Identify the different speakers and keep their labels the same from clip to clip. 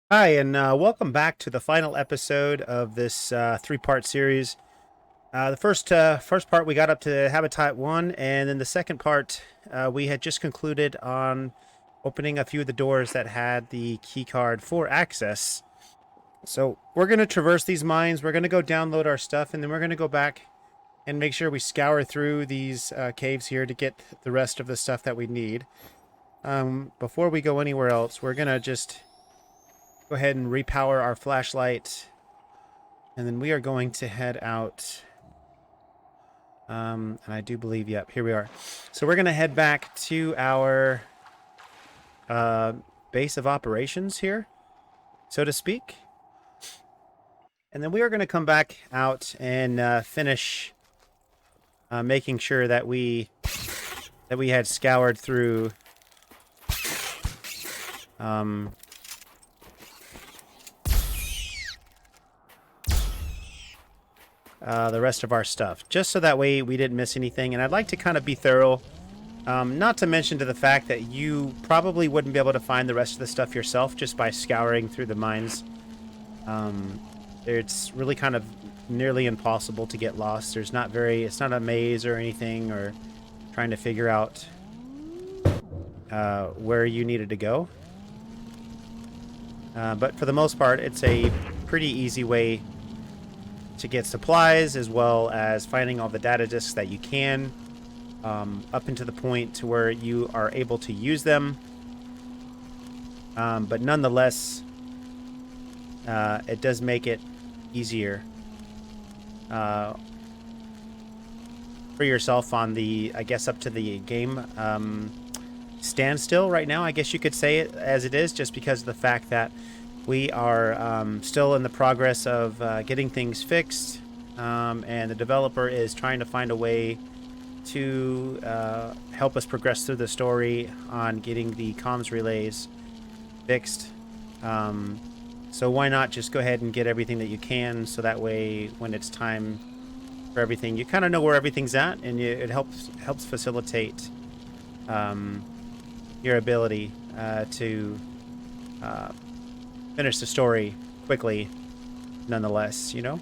Speaker 1: Hi, and welcome back to the final episode of this three-part series. The first part we got up to Habitat 1, and then the second part we had just concluded on opening a few of the doors that had the key card for access. So we're going to traverse these mines, we're going to go download our stuff, and then we're going to go back and make sure we scour through these caves here to get the rest of the stuff that we need. Before we go anywhere else, we're going to just go ahead and repower our flashlight, and then we are going to head out. And I do believe, yep, here we are. So we're going to head back to our base of operations here, so to speak. And then we are going to come back out and finish making sure that we had scoured through the rest of our stuff, just so that way we didn't miss anything. And I'd like to kind of be thorough, not to mention to the fact that you probably wouldn't be able to find the rest of the stuff yourself just by scouring through the mines. It's really kind of nearly impossible to get lost. It's not a maze or anything, or trying to figure out where you needed to go. But for the most part, it's a pretty easy way to get supplies, as well as finding all the data disks that you can, up into the point to where you are able to use them. But nonetheless, it does make it easier for yourself on the, I guess, up to the game standstill right now. I guess you could say it as it is, just because of the fact that we are still in the progress of getting things fixed, and the developer is trying to find a way to help us progress through the story on getting the comms relays fixed. So why not just go ahead and get everything that you can, so that way when it's time for everything, you kind of know where everything's at, and it helps facilitate your ability to finish the story quickly, nonetheless, you know?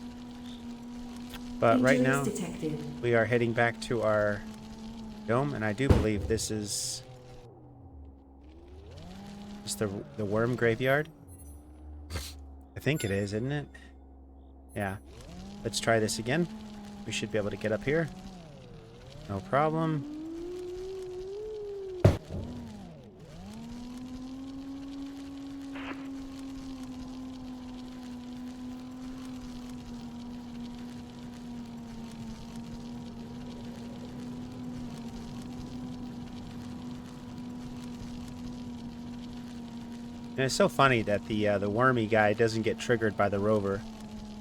Speaker 1: But right
Speaker 2: Injuries
Speaker 1: now,
Speaker 2: detected.
Speaker 1: we are heading back to our dome, and I do believe this is just the worm graveyard. I think it is, isn't it? Yeah. Let's try this again. We should be able to get up here. No problem. And it's so funny that the wormy guy doesn't get triggered by the rover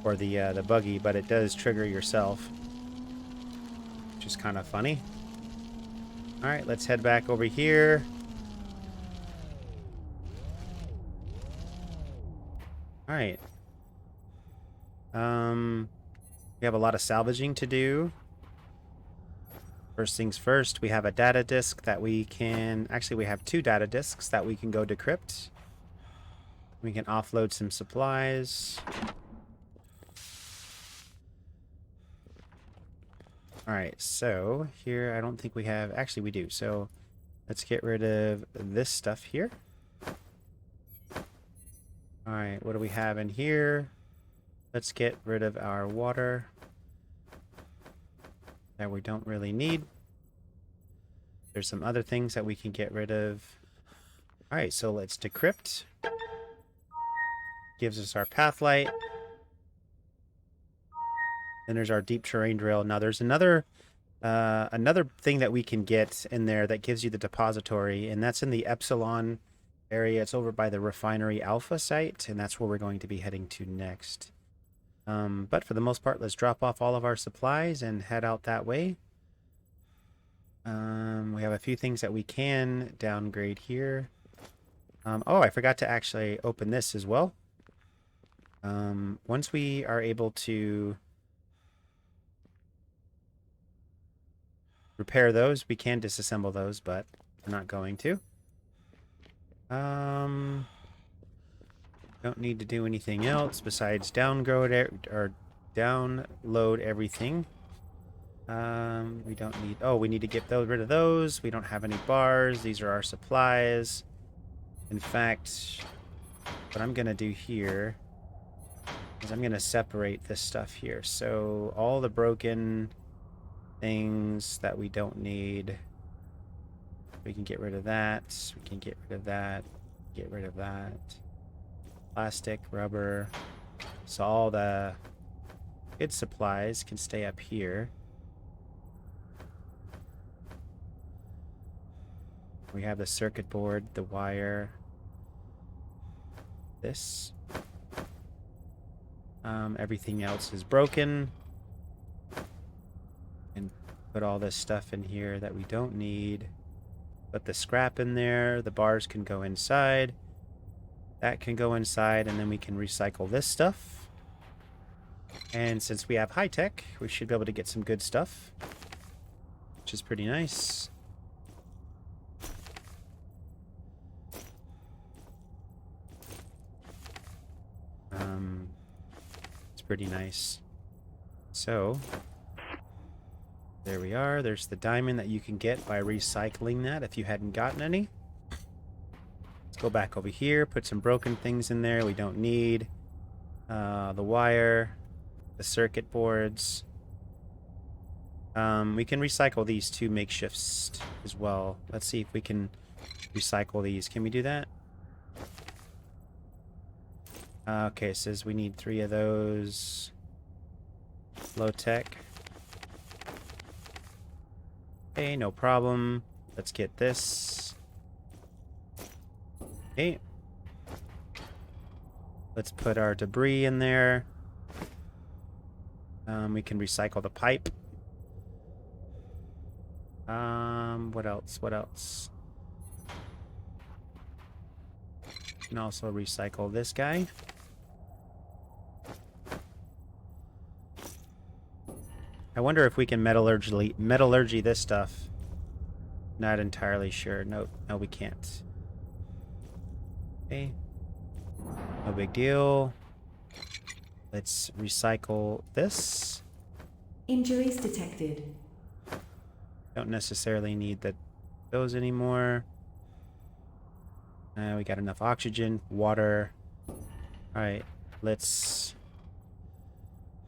Speaker 1: or the buggy, but it does trigger yourself, which is kind of funny. All right, let's head back over here. All right. We have a lot of salvaging to do. First things first, we have a data disk that we can... Actually, we have two data disks that we can go decrypt. We can offload some supplies. Alright, so here I don't think we have... Actually, we do. So let's get rid of this stuff here. Alright, what do we have in here? Let's get rid of our water that we don't really need. There's some other things that we can get rid of. Alright, so let's decrypt. Gives us our path light. Then there's our deep terrain drill. Now there's another thing that we can get in there that gives you the depository, and that's in the Epsilon area. It's over by the Refinery Alpha site, and that's where we're going to be heading to next. But for the most part, let's drop off all of our supplies and head out that way. We have a few things that we can downgrade here. Oh, I forgot to actually open this as well. Once we are able to repair those, we can disassemble those, but we're not going to. Don't need to do anything else besides download everything. We don't need... Oh, we need to get rid of those. We don't have any bars. These are our supplies. In fact, what I'm going to do here is I'm going to separate this stuff here. So all the broken things that we don't need, we can get rid of that. We can get rid of that. Get rid of that. Plastic, rubber. So all the good supplies can stay up here. We have the circuit board, the wire, this. Everything else is broken. And put all this stuff in here that we don't need. Put the scrap in there. The bars can go inside. That can go inside, and then we can recycle this stuff. And since we have high tech, we should be able to get some good stuff, which is pretty nice. It's pretty nice. So there we are. There's the diamond that you can get by recycling that if you hadn't gotten any. Let's go back over here, put some broken things in there we don't need. The wire, the circuit boards. We can recycle these two makeshifts as well. Let's see if we can recycle these. Can we do that? Okay, it says we need 3 of those. Low tech. Okay, no problem. Let's get this. Okay. Let's put our debris in there. We can recycle the pipe. What else? What else? We can also recycle this guy. I wonder if we can metallurgy this stuff. Not entirely sure. No, we can't. Okay. No big deal. Let's recycle this.
Speaker 2: Injuries detected.
Speaker 1: Don't necessarily need those anymore. We got enough oxygen, water. Alright, let's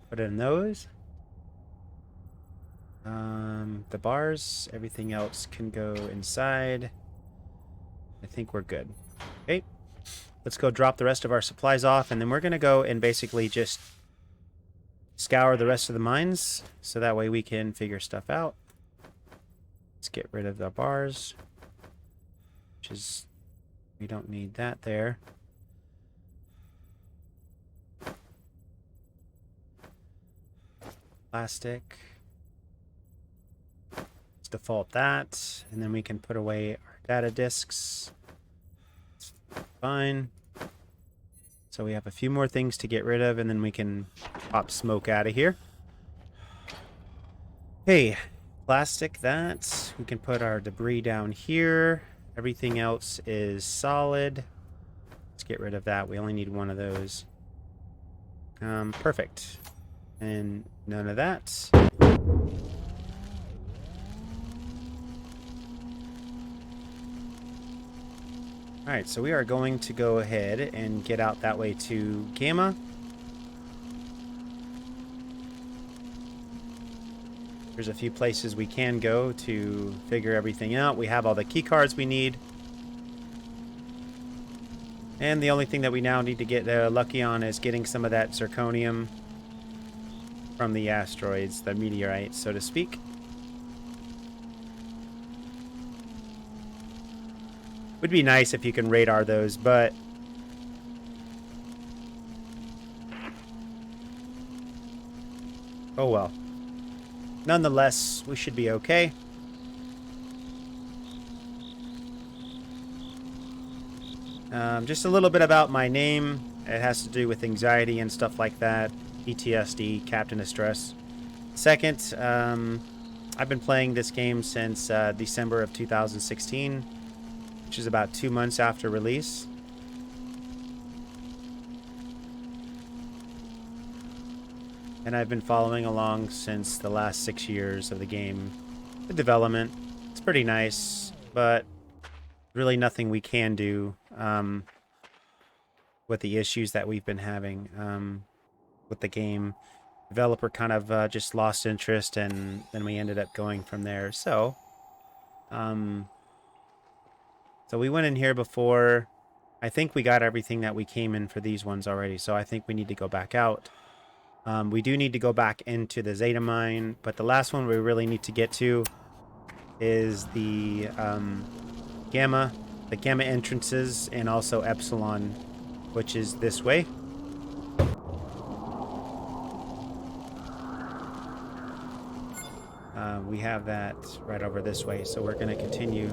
Speaker 1: put in those. The bars, everything else can go inside. I think we're good. Okay, let's go drop the rest of our supplies off, and then we're going to go and basically just scour the rest of the mines, so that way we can figure stuff out. Let's get rid of the bars, which is, we don't need that there. Plastic. Let's default that, and then we can put away our data disks. It's fine. So we have a few more things to get rid of, and then we can pop smoke out of here. Hey, plastic, that. We can put our debris down here. Everything else is solid. Let's get rid of that. We only need one of those. Perfect. And none of that. Alright, so we are going to go ahead and get out that way to Gamma. There's a few places we can go to figure everything out. We have all the key cards we need. And the only thing that we now need to get lucky on is getting some of that zirconium from the asteroids, the meteorites, so to speak. Would be nice if you can radar those, but oh well. Nonetheless, we should be okay. Just a little bit about my name. It has to do with anxiety and stuff like that. PTSD, Captain of Stress. Second, I've been playing this game since December of 2016, which is about 2 months after release. and I've been following along since the last 6 years of the game. The development, it's pretty nice, but really nothing we can do with the issues that we've been having with the game. Developer kind of just lost interest, and then we ended up going from there. Um, so we went in here before. I think we got everything that we came in for these ones already, so I think we need to go back out. We do need to go back into the Zeta mine, but the last one we really need to get to is the Gamma entrances, and also Epsilon, which is this way. We have that right over this way, so we're going to continue.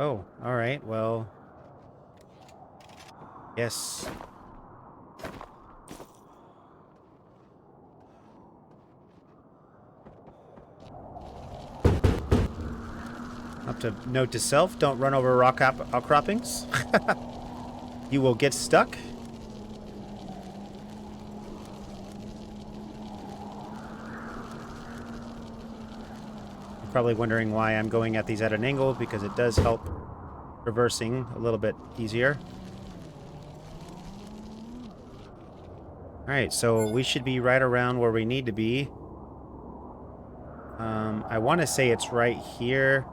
Speaker 1: Oh, all right. Well, yes. Up to note to self: don't run over rock outcroppings. You will get stuck. You're probably wondering why I'm going at these at an angle, because it does help reversing a little bit easier. Alright, so we should be right around where we need to be. I want to say it's right here.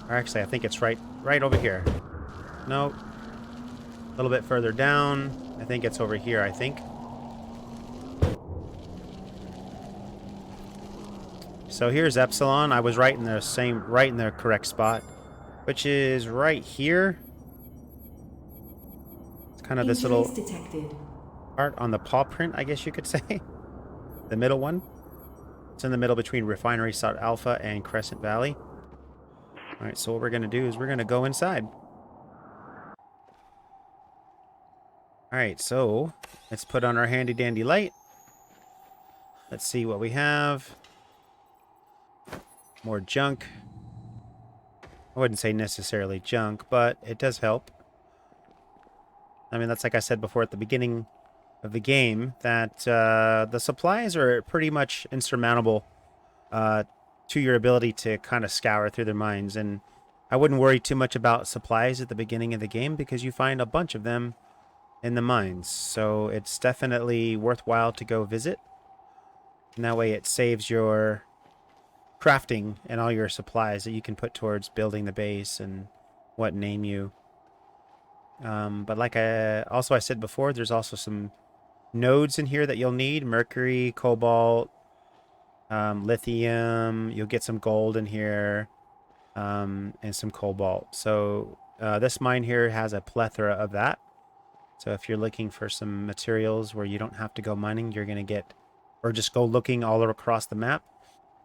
Speaker 1: Or actually, I think it's right over here. No. A little bit further down. I think it's over here, I think. So here's Epsilon. I was right in the correct spot, which is right here. It's kind of this little part on the paw print, I guess you could say. The middle one. It's in the middle between Refinery South Alpha and Crescent Valley. Alright, so what we're going to do is we're going to go inside. Alright, so let's put on our handy dandy light. Let's see what we have. More junk. I wouldn't say necessarily junk, but it does help. I mean, that's like I said before at the beginning of the game, that the supplies are pretty much insurmountable to your ability to kind of scour through their mines. And I wouldn't worry too much about supplies at the beginning of the game, because you find a bunch of them in the mines. So it's definitely worthwhile to go visit. And that way it saves your crafting and all your supplies that you can put towards building the base and what name you. But like I said before, there's also some nodes in here that you'll need: mercury, cobalt, lithium. You'll get some gold in here, and some cobalt. So this mine here has a plethora of that. So if you're looking for some materials where you don't have to go mining, you're going to get, or just go looking all across the map,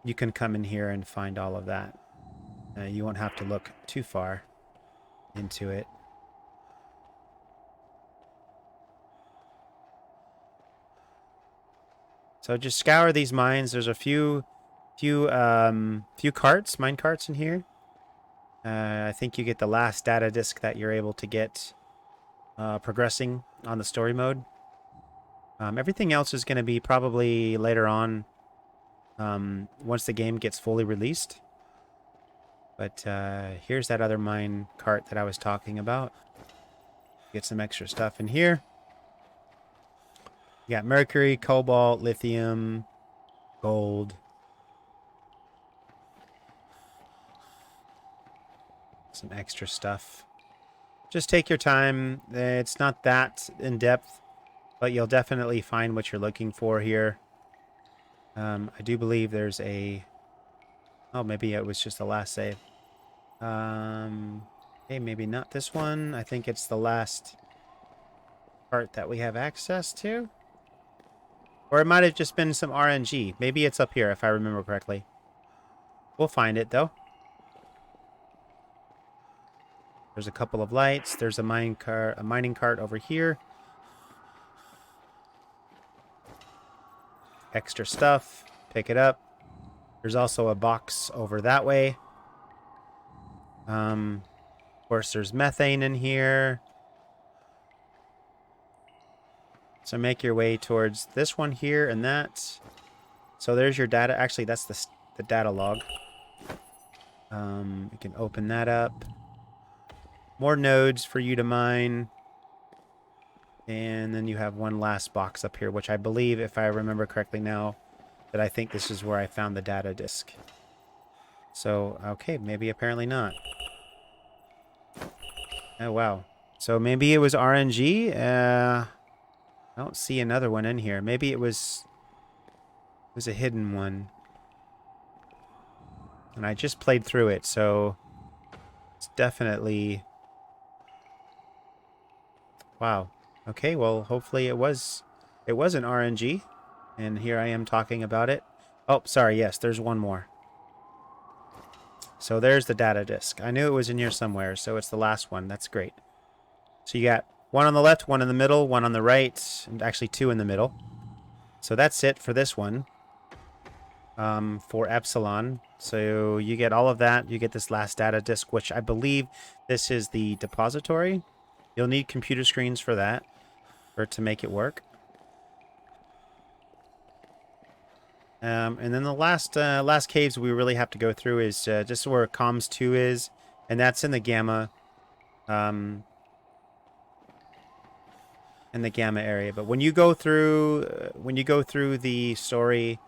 Speaker 1: you can come in here and find all of that. You won't have to look too far into it. So just scour these mines. There's a few carts, mine carts in here. I think you get the last data disk that you're able to get progressing on the story mode. Everything else is going to be probably later on, once the game gets fully released. But here's that other mine cart that I was talking about. Get some extra stuff in here. You got mercury, cobalt, lithium, gold. Some extra stuff. Just take your time. It's not that in depth, but you'll definitely find what you're looking for here. I do believe there's a... Oh, maybe it was just the last save. Yeah, Okay, maybe not this one. I think it's the last part that we have access to. Or it might have just been some RNG. Maybe it's up here if I remember correctly. We'll find it though. There's a couple of lights. There's a mining cart over here. Extra stuff. Pick it up. There's also a box over that way. Of course, there's methane in here. So make your way towards this one here and that. So there's your data. Actually, that's the data log. You can open that up. More nodes for you to mine. And then you have one last box up here, which I believe, if I remember correctly now, that I think this is where I found the data disk. So, okay, maybe apparently not. Oh, wow. So maybe it was RNG? I don't see another one in here. Maybe it was a hidden one. And I just played through it, so it's definitely... Wow. Okay, well, hopefully it was an RNG. And here I am talking about it. Oh, sorry, yes, there's one more. So there's the data disk. I knew it was in here somewhere, so it's the last one. That's great. So you got one on the left, one in the middle, one on the right, and actually two in the middle. So that's it for this one. For Epsilon. So you get all of that. You get this last data disk, which I believe this is the depository. You'll need computer screens for that, for it to make it work. And then the last caves we really have to go through is just where comms 2 is, and that's in the gamma, in the gamma area. But when you go through the story,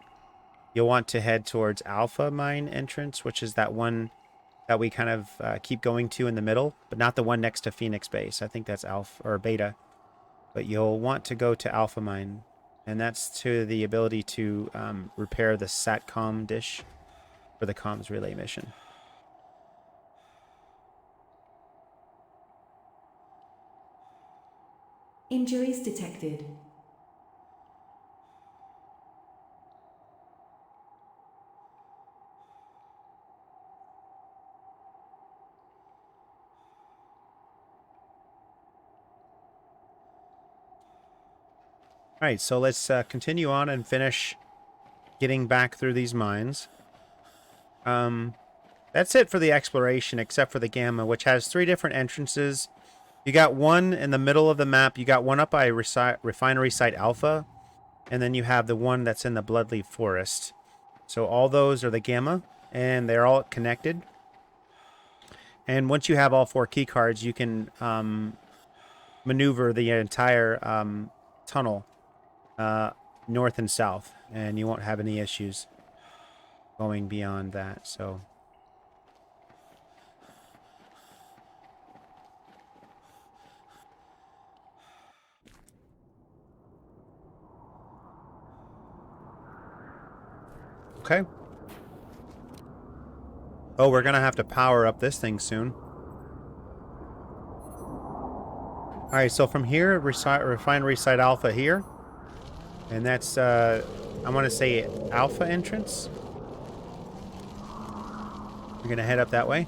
Speaker 1: you'll want to head towards Alpha Mine entrance, which is that one that we kind of keep going to in the middle, but not the one next to Phoenix Base. I think that's Alpha or Beta. But you'll want to go to Alpha Mine. And that's to the ability to repair the SATCOM dish for the comms relay mission.
Speaker 2: Injuries detected.
Speaker 1: All right, so let's continue on and finish getting back through these mines. That's it for the exploration, except for the Gamma, which has 3 different entrances. You got one in the middle of the map. You got one up by Refinery Site Alpha, and then you have the one that's in the Bloodleaf Forest. So all those are the Gamma, and they're all connected. And once you have all 4 key cards, you can maneuver the entire tunnel north and south, and you won't have any issues going beyond that. So okay. Oh, we're gonna have to power up this thing soon. All right, so from here, Refinery Site Alpha here, and that's I want to say Alpha entrance. We're gonna head up that way.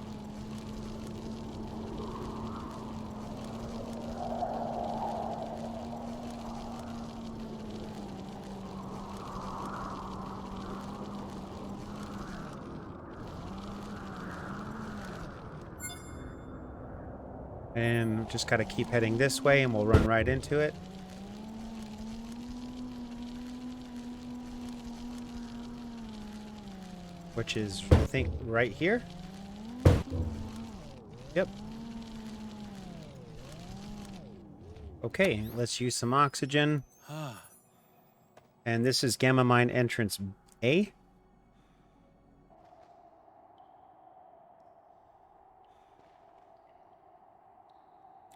Speaker 1: And just gotta keep heading this way, and we'll run right into it. Which is, I think, right here. Yep. Okay, let's use some oxygen. And this is Gamma Mine entrance A.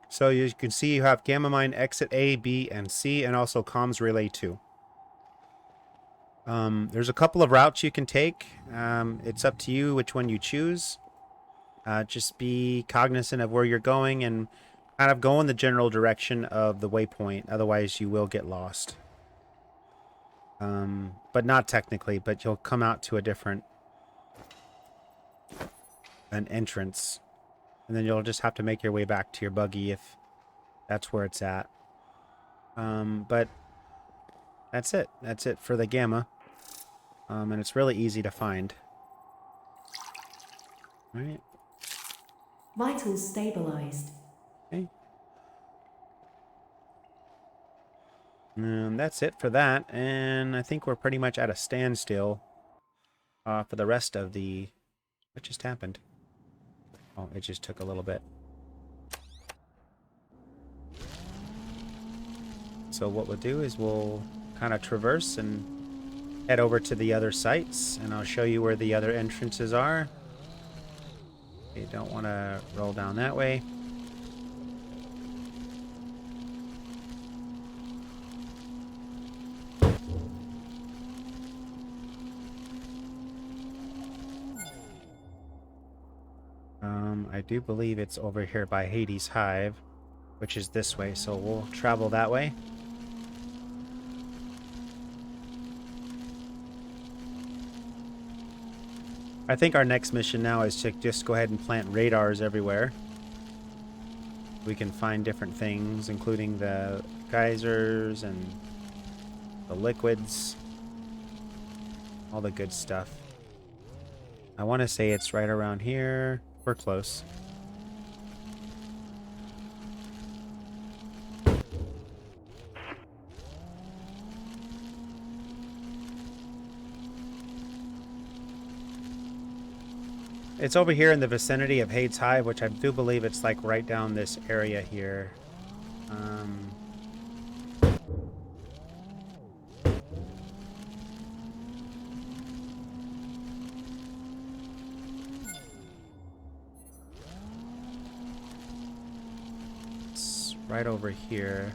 Speaker 1: So you can see you have Gamma Mine exit A, B, and C, and also comms relay 2. There's a couple of routes you can take. It's up to you which one you choose. Just be cognizant of where you're going and kind of go in the general direction of the waypoint. Otherwise, you will get lost. But not technically, but you'll come out to an entrance. And then you'll just have to make your way back to your buggy if that's where it's at. But that's it. That's it for the gamma. And it's really easy to find. All right.
Speaker 2: Vitals stabilized.
Speaker 1: Okay. And that's it for that. And I think we're pretty much at a standstill for the rest of the... What just happened? Oh, it just took a little bit. So what we'll do is we'll kind of traverse and head over to the other sites, and I'll show you where the other entrances are. You don't want to roll down that way. I do believe it's over here by Hades Hive, which is this way, so we'll travel that way. I think our next mission now is to just go ahead and plant radars everywhere. We can find different things, including the geysers and the liquids. All the good stuff. I want to say it's right around here. We're close. It's over here in the vicinity of Hades Hive, which I do believe it's like right down this area here. It's right over here.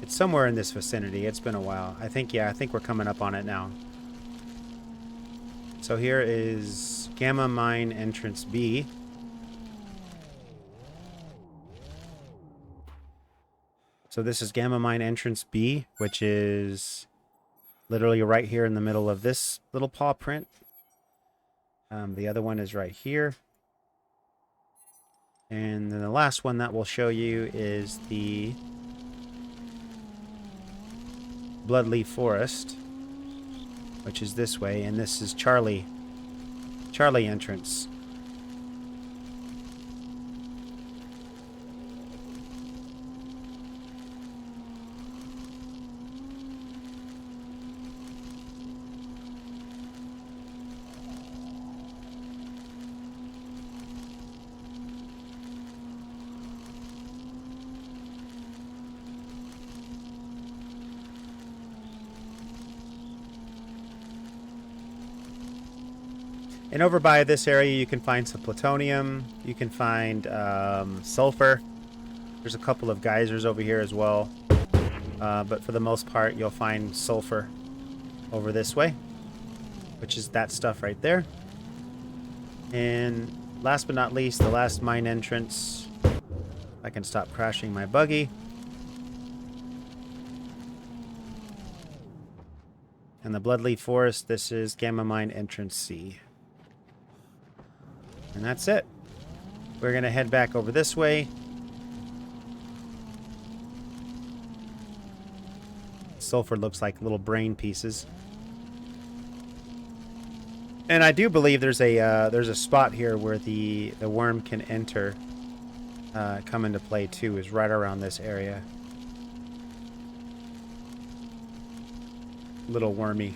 Speaker 1: It's somewhere in this vicinity. It's been a while. I think we're coming up on it now. So here is Gamma Mine Entrance B. So this is Gamma Mine Entrance B, which is literally right here in the middle of this little paw print. The other one is right here. And then the last one that we'll show you is the Bloodleaf Forest, which is this way, and this is Charlie entrance. And over by this area, you can find some plutonium. You can find sulfur. There's a couple of geysers over here as well. But for the most part, you'll find sulfur over this way, which is that stuff right there. And last but not least, the last mine entrance. I can stop crashing my buggy. And the Bloodleaf Forest, this is Gamma Mine Entrance C. And that's it. We're going to head back over this way. Sulfur looks like little brain pieces. And I do believe there's a spot here where the worm can enter, come into play too, is right around this area. Little wormy.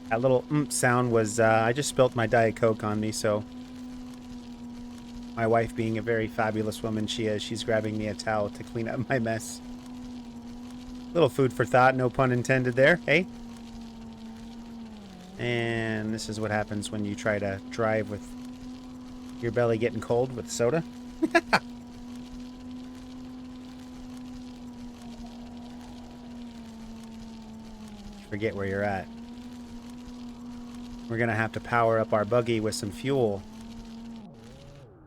Speaker 1: That little sound was, I just spilt my Diet Coke on me, so my wife, being a very fabulous woman she is, she's grabbing me a towel to clean up my mess. Little food for thought, no pun intended there. Hey. And this is what happens when you try to drive with your belly getting cold with soda. Forget where you're at. We're going to have to power up our buggy with some fuel.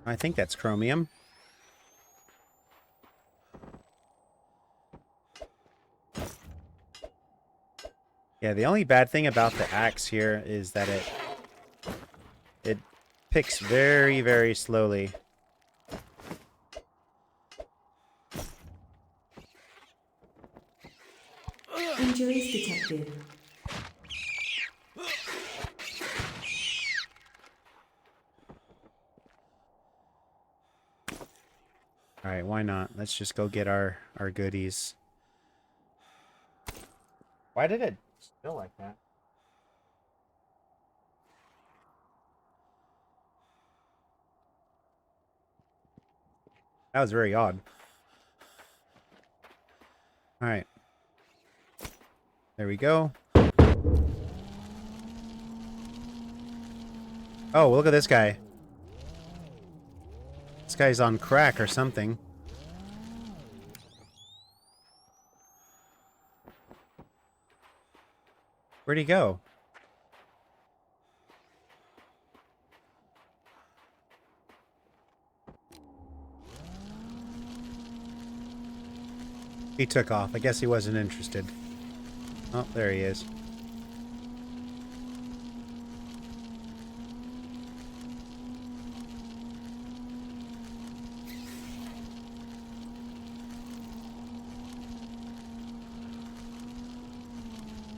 Speaker 1: I think that's chromium. Yeah, the only bad thing about the axe here is that it picks very, very slowly.
Speaker 2: Injuries detected.
Speaker 1: Alright, why not? Let's just go get our goodies. Why did it spill like that? That was very odd. Alright. There we go. Oh, look at this guy. This guy's on crack or something. Where'd he go? He took off. I guess he wasn't interested. Oh, there he is.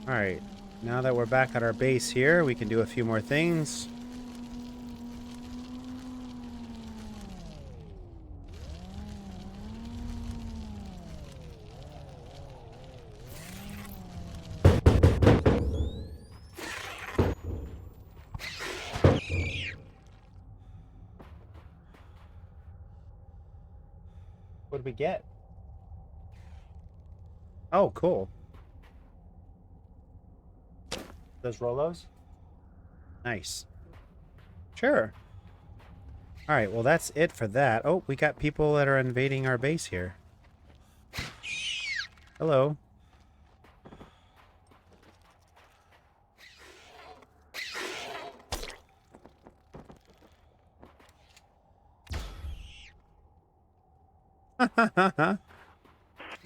Speaker 1: Alright, now that we're back at our base here, we can do a few more things. What did we get? Oh, cool. Those Rolos? Nice. Sure. Alright, well that's it for that. Oh, we got people that are invading our base here. Hello.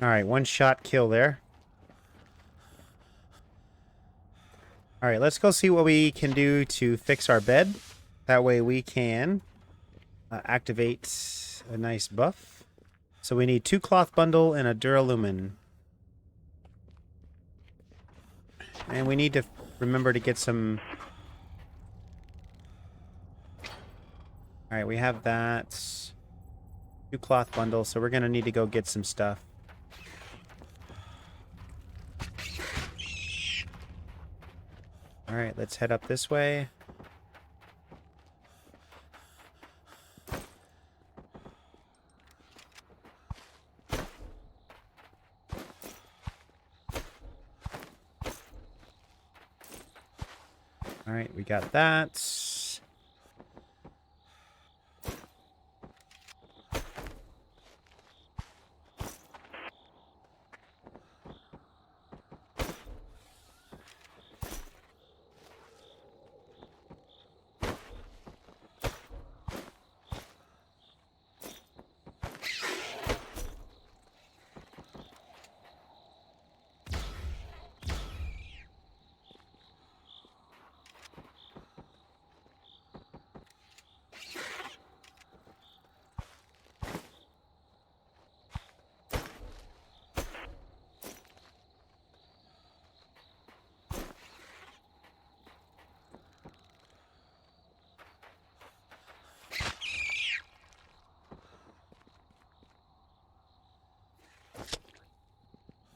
Speaker 1: Alright, one shot kill there. Alright, let's go see what we can do to fix our bed. That way we can activate a nice buff. So we need 2 cloth bundle and a duralumin. And we need to remember to get some... Alright, we have that. 2 cloth bundles, so we're going to need to go get some stuff. Alright, let's head up this way. Alright, we got that.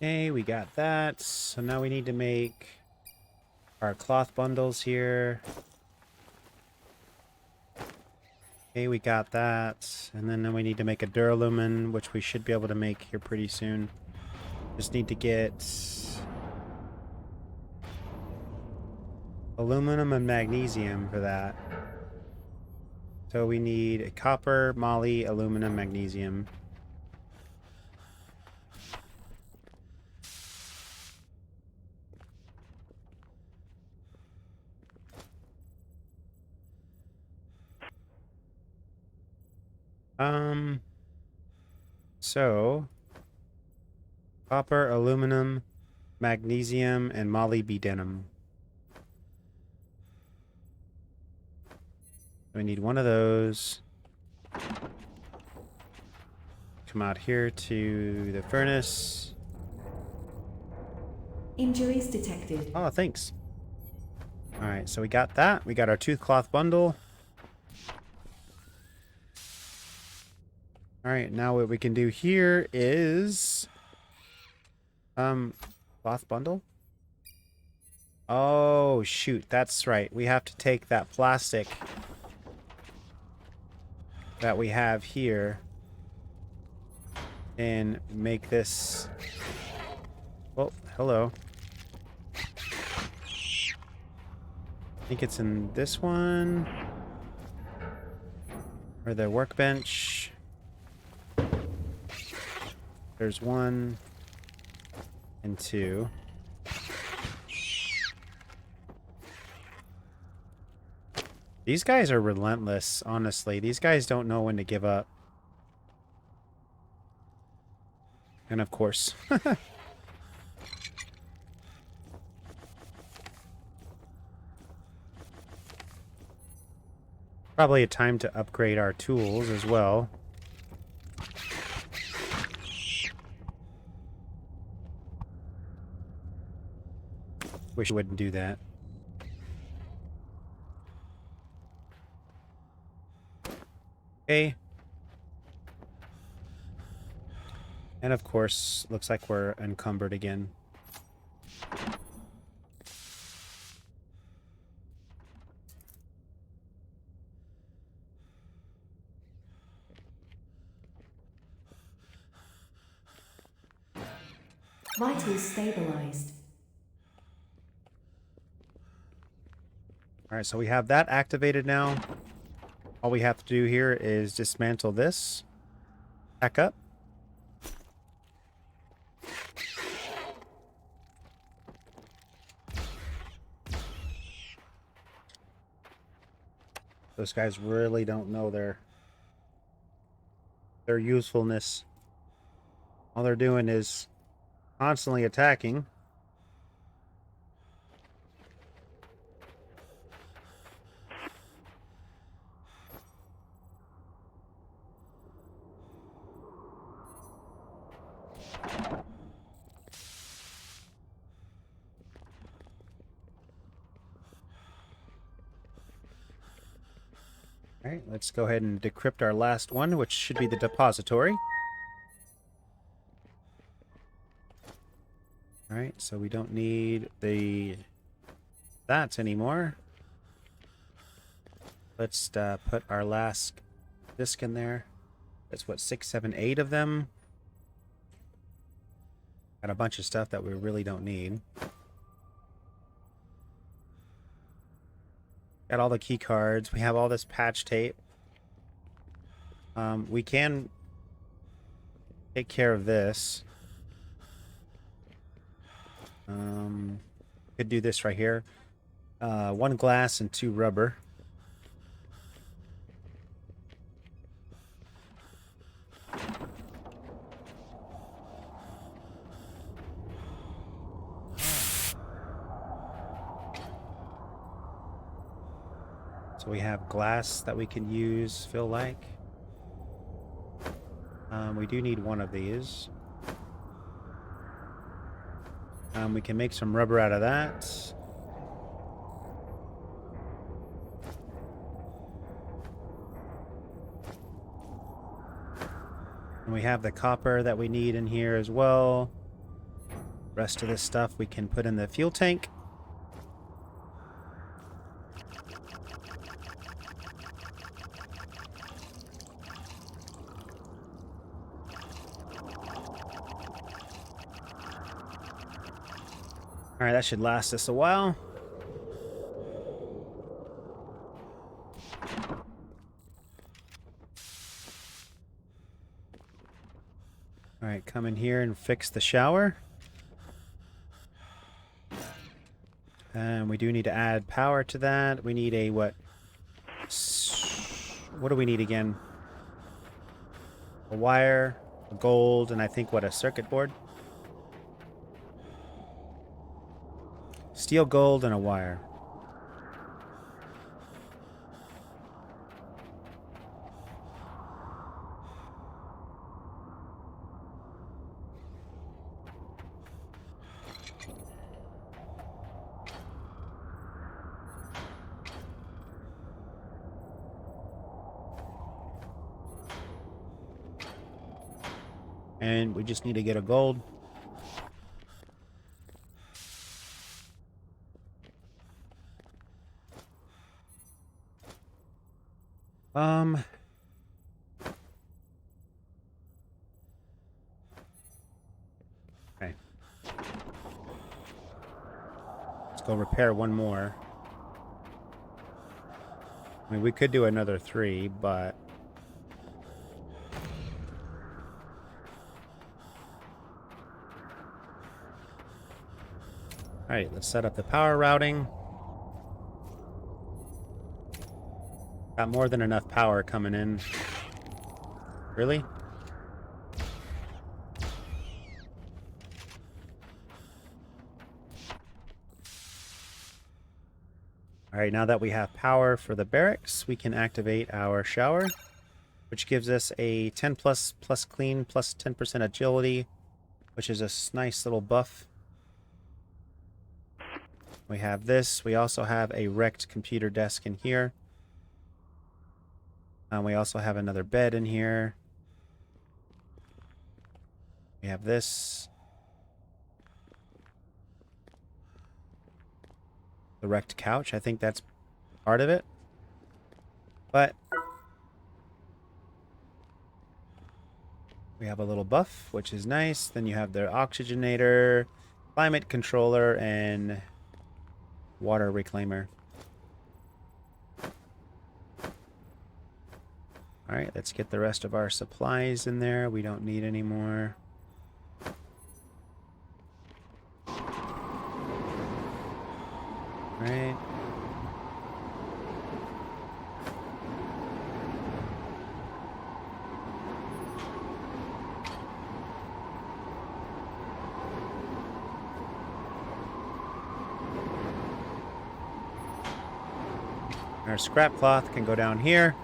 Speaker 1: Okay, we got that. So now we need to make our cloth bundles here. Okay, we got that. And then we need to make a duralumin, which we should be able to make here pretty soon. Just need to get aluminum and magnesium for that. So we need copper, moly, aluminum, magnesium. So copper, aluminum, magnesium, and molybdenum. We need one of those. Come out here to the furnace.
Speaker 2: Injuries detected.
Speaker 1: Oh, thanks. All right, so we got that. We got our toothcloth bundle. All right, now what we can do here is cloth bundle. Oh, shoot, that's right. We have to take that plastic that we have here and make this. Oh, hello. I think it's in this one. Or the workbench. There's 1 and 2. These guys are relentless, honestly. These guys don't know when to give up. And of course. Probably a time to upgrade our tools as well. Wish I wouldn't do that. Okay. And of course, looks like we're encumbered again.
Speaker 2: Vitals stabilized.
Speaker 1: All right, so we have that activated now. All we have to do here is dismantle this. Back up. Those guys really don't know their usefulness. All they're doing is constantly attacking. All right, let's go ahead and decrypt our last one, which should be the depository. All right, so we don't need that anymore. Let's put our last disk in there. That's what, 6, 7, 8 of them. Got a bunch of stuff that we really don't need. Got all the key cards. We have all this patch tape. We can take care of this. Could do this right here. 1 glass and 2 rubber. So we have glass that we can use, feel like. We do need 1 of these. We can make some rubber out of that. And we have the copper that we need in here as well. Rest of this stuff we can put in the fuel tank. Alright, that should last us a while. Alright, come in here and fix the shower. And we do need to add power to that. We need a what? What do we need again? A wire, a gold, and I think what, a circuit board? Steel, gold, and a wire. And we just need to get a gold. Okay. Let's go repair one more. I mean, we could do another 3, but... Alright, let's set up the power routing. Got more than enough power coming in. Really? Alright, now that we have power for the barracks, we can activate our shower, which gives us a 10 plus clean plus 10% agility, which is a nice little buff. We have this. We also have a wrecked computer desk in here. We also have another bed in here. We have this. The wrecked couch. I think that's part of it. But we have a little buff, which is nice. Then you have the oxygenator, climate controller, and water reclaimer. Alright, let's get the rest of our supplies in there. We don't need any more. Alright. Our scrap cloth can go down here.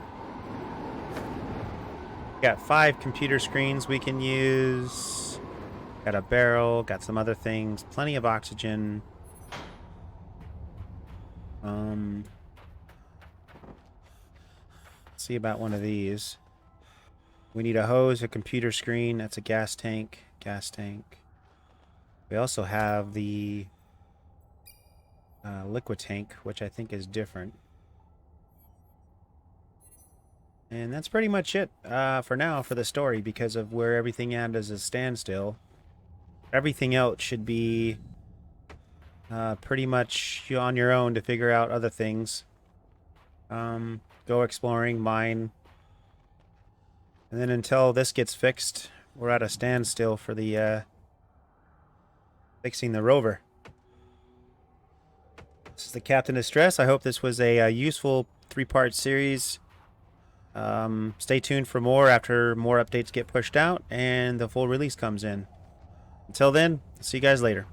Speaker 1: Got 5 computer screens we can use. Got a barrel, got some other things, plenty of oxygen. Let's see about one of these. We need a hose, a computer screen, that's a gas tank, We also have the liquid tank, which I think is different. And that's pretty much it for now for the story, because of where everything at is a standstill. Everything else should be pretty much on your own to figure out other things. Go exploring, mine. And then until this gets fixed, we're at a standstill for the fixing the rover. This is the Captain of Stress. I hope this was a useful 3-part series. Stay tuned for more after more updates get pushed out and the full release comes in. Until then, see you guys later.